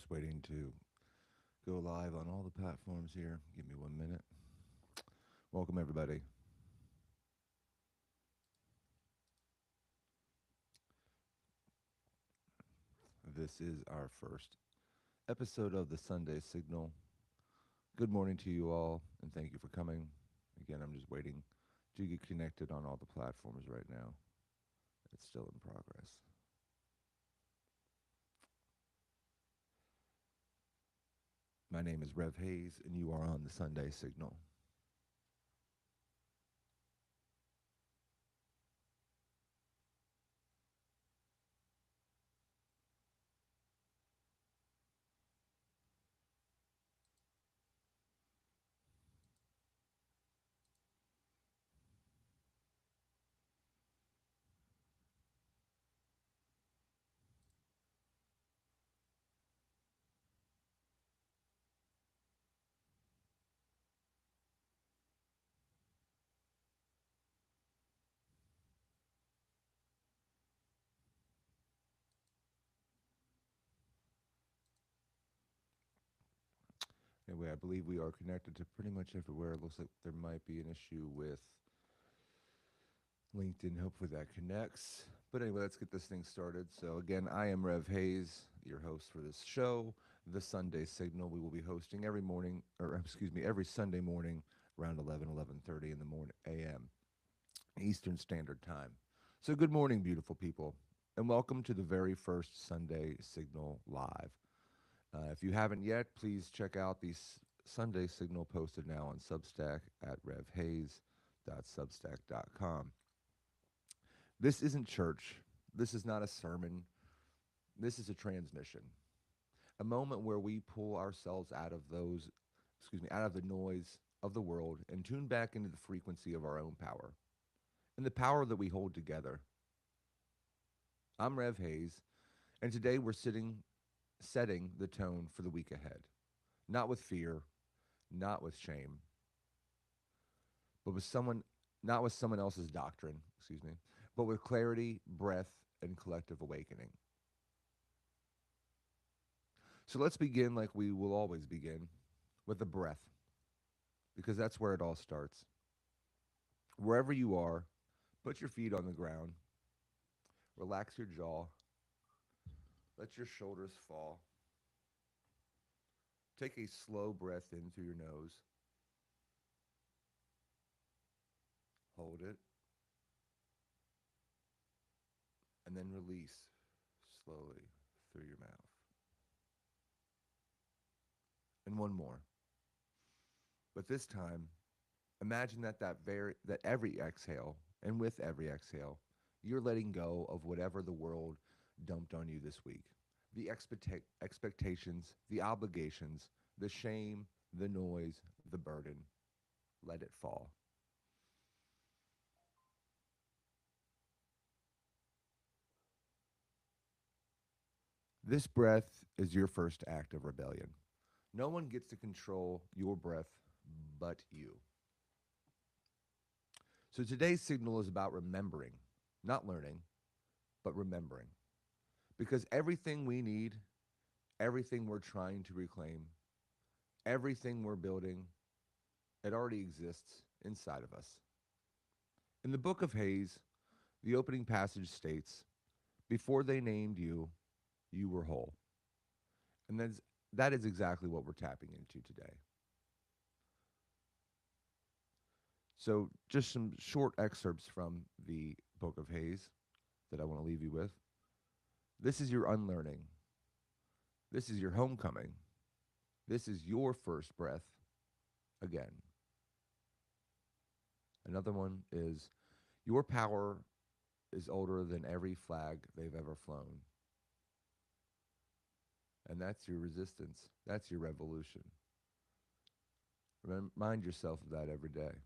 Just waiting to go live on all the platforms here. Give me 1 minute. Welcome, everybody. This is our first episode of the Sunday Signal. Good morning to you all, and thank you for coming. Again, I'm just waiting to get connected on all the platforms right now. It's still in progress. My name is Rev Hayes, and you are on the Sunday Signal. Anyway, I believe we are connected to pretty much everywhere. It looks like there might be an issue with LinkedIn. Hopefully that connects. But anyway, let's get this thing started. So again, I am Rev Hayes, your host for this show, The Sunday Signal. We will be hosting every morning, or excuse me, every Sunday morning around 11:30 in the morning a.m. Eastern Standard Time. So good morning, beautiful people, and welcome to the very first Sunday Signal Live. If you haven't yet, please check out the Sunday Signal posted now on Substack at revhays.substack.com. This isn't church. This is not a sermon. This is a transmission. A moment where we pull ourselves out of the noise of the world and tune back into the frequency of our own power and the power that we hold together. I'm Rev Hayes, and today we're setting the tone for the week ahead. Not with fear, not with shame, but with someone not with someone else's doctrine, but with clarity, breath, and collective awakening. So let's begin like we will always begin, with a breath, because that's where it all starts. Wherever you are, put your feet on the ground, relax your jaw, let your shoulders fall. Take a slow breath in through your nose, hold it, and then release slowly through your mouth. And one more. But this time, imagine that every exhale, and with every exhale, you're letting go of whatever the world dumped on you this week. The expectations, the obligations, the shame, the noise, the burden. Let it fall. This breath is your first act of rebellion. No one gets to control your breath but you. So today's signal is about remembering, not learning, but remembering. Because everything we need, everything we're trying to reclaim, everything we're building, it already exists inside of us. In the book of Hayes, the opening passage states, "Before they named you, you were whole." And that is exactly what we're tapping into today. So, just some short excerpts from the book of Hayes that I want to leave you with. This is your unlearning. This is your homecoming. This is your first breath again. Another one is your power is older than every flag they've ever flown. And that's your resistance. That's your revolution. Remind yourself of that every day.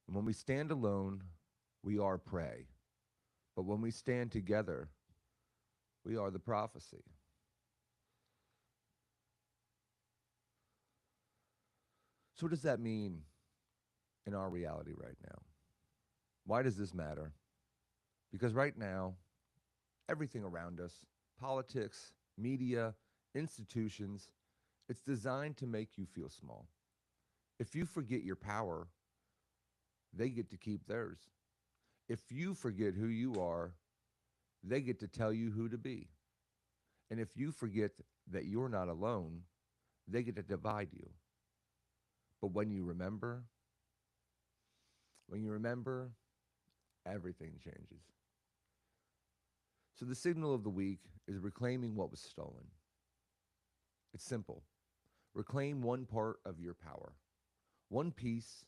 And when we stand alone, we are prey. But when we stand together, we are the prophecy. So, what does that mean in our reality right now? Why does this matter? Because right now, everything around us, politics, media, institutions, it's designed to make you feel small. If you forget your power, they get to keep theirs. If you forget who you are, they get to tell you who to be. And if you forget that you're not alone, they get to divide you. But when you remember, everything changes. So the signal of the week is reclaiming what was stolen. It's simple. Reclaim one part of your power, one piece,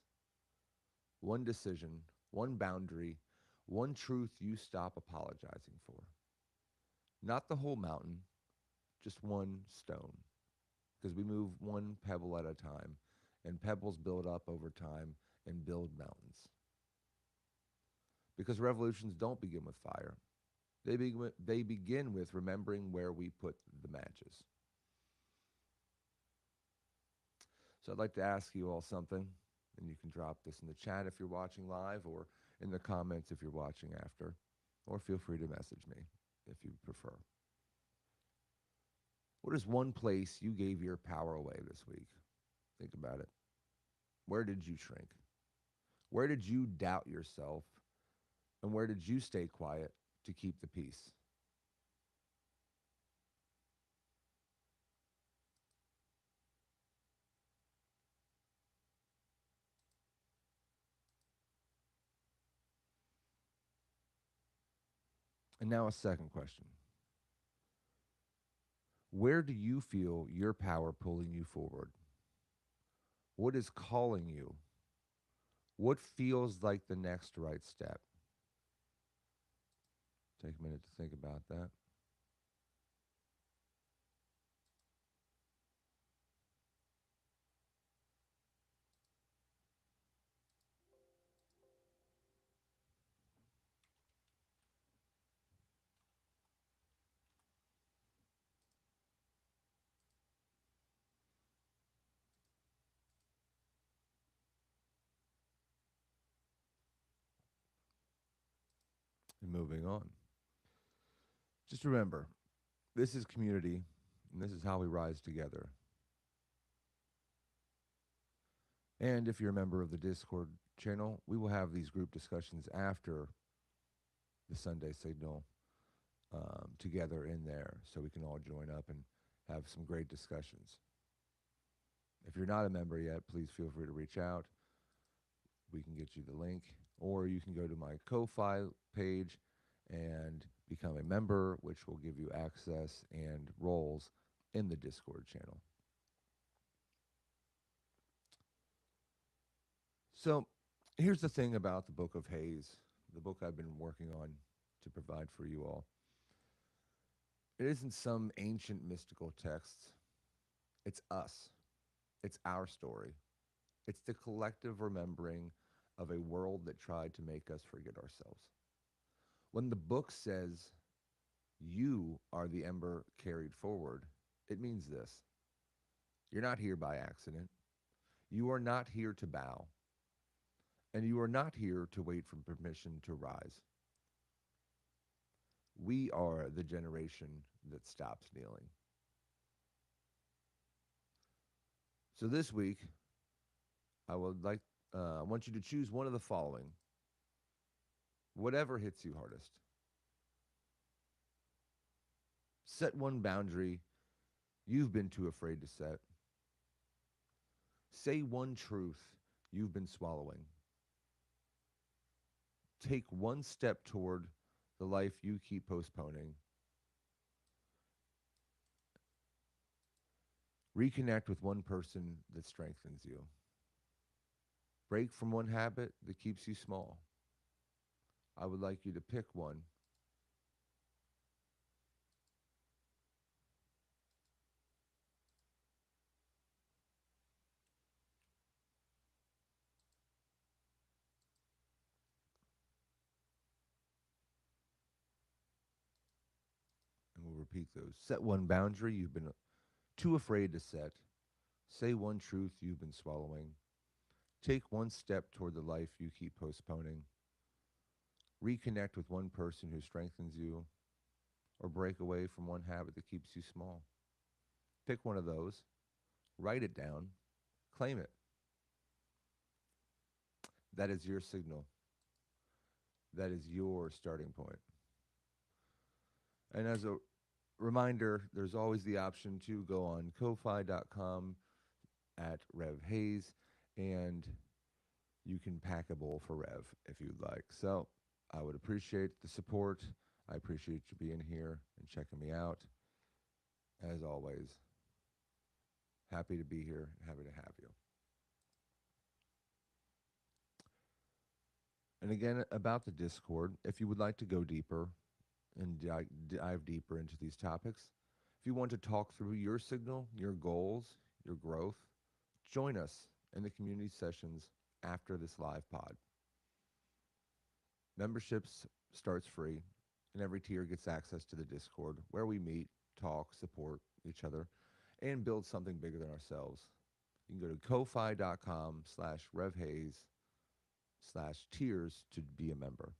one decision, one boundary, one truth you stop apologizing for. Not the whole mountain, just one stone. Because we move one pebble at a time, and pebbles build up over time and build mountains. Because revolutions don't begin with fire, they begin with remembering where we put the matches. So I'd like to ask you all something, and you can drop this in the chat if you're watching live or in the comments if you're watching after, or feel free to message me if you prefer. What is one place you gave your power away this week? Think about it. Where did you shrink? Where did you doubt yourself? And where did you stay quiet to keep the peace? And now, a second question. Where do you feel your power pulling you forward? What is calling you? What feels like the next right step? Take a minute to think about that. And moving on. Just remember, this is community, and this is how we rise together. And if you're a member of the Discord channel, we will have these group discussions after the Sunday Signal together in there so we can all join up and have some great discussions. If you're not a member yet, please feel free to reach out. We can get you the link, or you can go to my Ko-Fi page and become a member, which will give you access and roles in the Discord channel. So here's the thing about the Book of Hayes, the book I've been working on to provide for you all. It isn't some ancient mystical text. It's us. It's our story. It's the collective remembering of a world that tried to make us forget ourselves. When the book says you are the ember carried forward, it means this. You're not here by accident. You are not here to bow. And you are not here to wait for permission to rise. We are the generation that stops kneeling. So this week, I want you to choose one of the following. Whatever hits you hardest. Set one boundary you've been too afraid to set. Say one truth you've been swallowing. Take one step toward the life you keep postponing. Reconnect with one person that strengthens you. Break from one habit that keeps you small. I would like you to pick one. And we'll repeat those. Set one boundary you've been too afraid to set. Say one truth you've been swallowing. Take one step toward the life you keep postponing. Reconnect with one person who strengthens you, or break away from one habit that keeps you small. Pick one of those, write it down, claim it. That is your signal. That is your starting point. And as a reminder, there's always the option to go on ko-fi.com at Rev Hayes, and you can pack a bowl for Rev if you'd like. So I would appreciate the support. I appreciate you being here and checking me out. As always, happy to be here, happy to have you. And again, about the Discord, if you would like to go deeper and dive deeper into these topics, if you want to talk through your signal, your goals, your growth, join us in the community sessions after this live pod. Memberships starts free, and every tier gets access to the Discord where we meet, talk, support each other, and build something bigger than ourselves. You can go to ko-fi.com/RevHayes/tiers to be a member.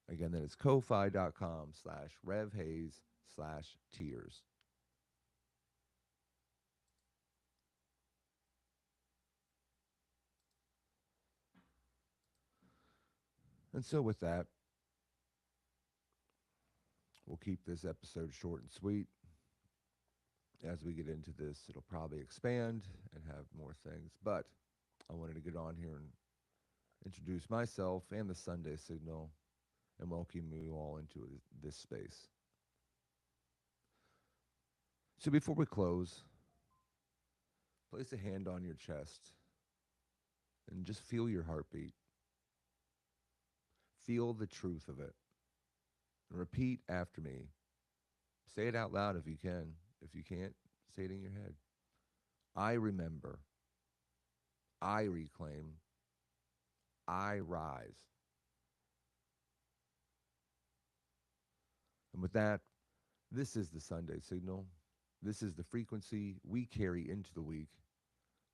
Again, that is ko-fi.com/RevHayes/tiers. And so with that, we'll keep this episode short and sweet. As we get into this, it'll probably expand and have more things. But I wanted to get on here and introduce myself and the Sunday Signal and welcome you all into this space. So before we close, place a hand on your chest and just feel your heartbeat. Feel the truth of it. And repeat after me. Say it out loud if you can. If you can't, say it in your head. I remember. I reclaim. I rise. And with that, this is the Sunday Signal. This is the frequency we carry into the week.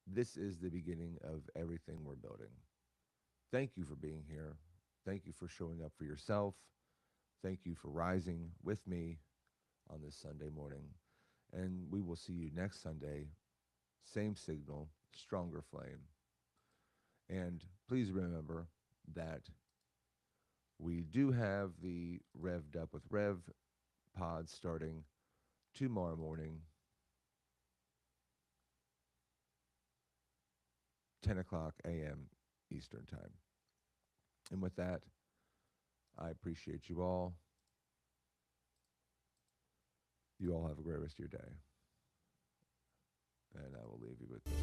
This is the beginning of everything we're building. Thank you for being here. Thank you for showing up for yourself. Thank you for rising with me on this Sunday morning. And we will see you next Sunday. Same signal, stronger flame. And please remember that we do have the Revved Up with Rev pod starting tomorrow morning, 10 o'clock a.m. Eastern Time. And with that, I appreciate you all. You all have a great rest of your day. And I will leave you with this.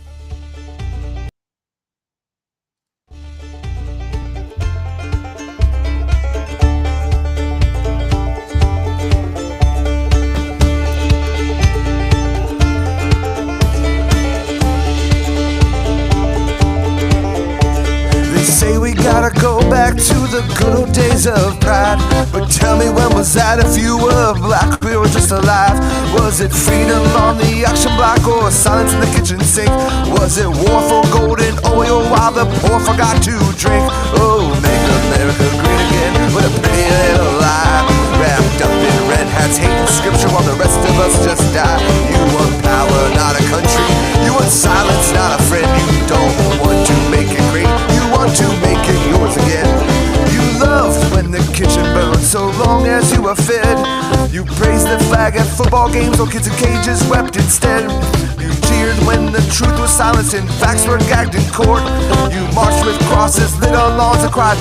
Say we gotta go back to the good old days of pride. But tell me, when was that? If you were black, we were just alive. Was it freedom on the auction block, or silence in the kitchen sink? Was it war for gold and oil while the poor forgot to drink? Oh, make America great again with a pretty little lie, wrapped up in red hats, hating scripture while the rest of us just die. You want power, not a country. You want silence, not a friend. You don't want to make it great. You want to make it yours again. You loved when the kitchen burned, so long as you were fed. You praised the flag at football games while kids in cages wept instead. You cheered when the truth was silenced and facts were gagged in court. You marched with crosses lit on lawns and cried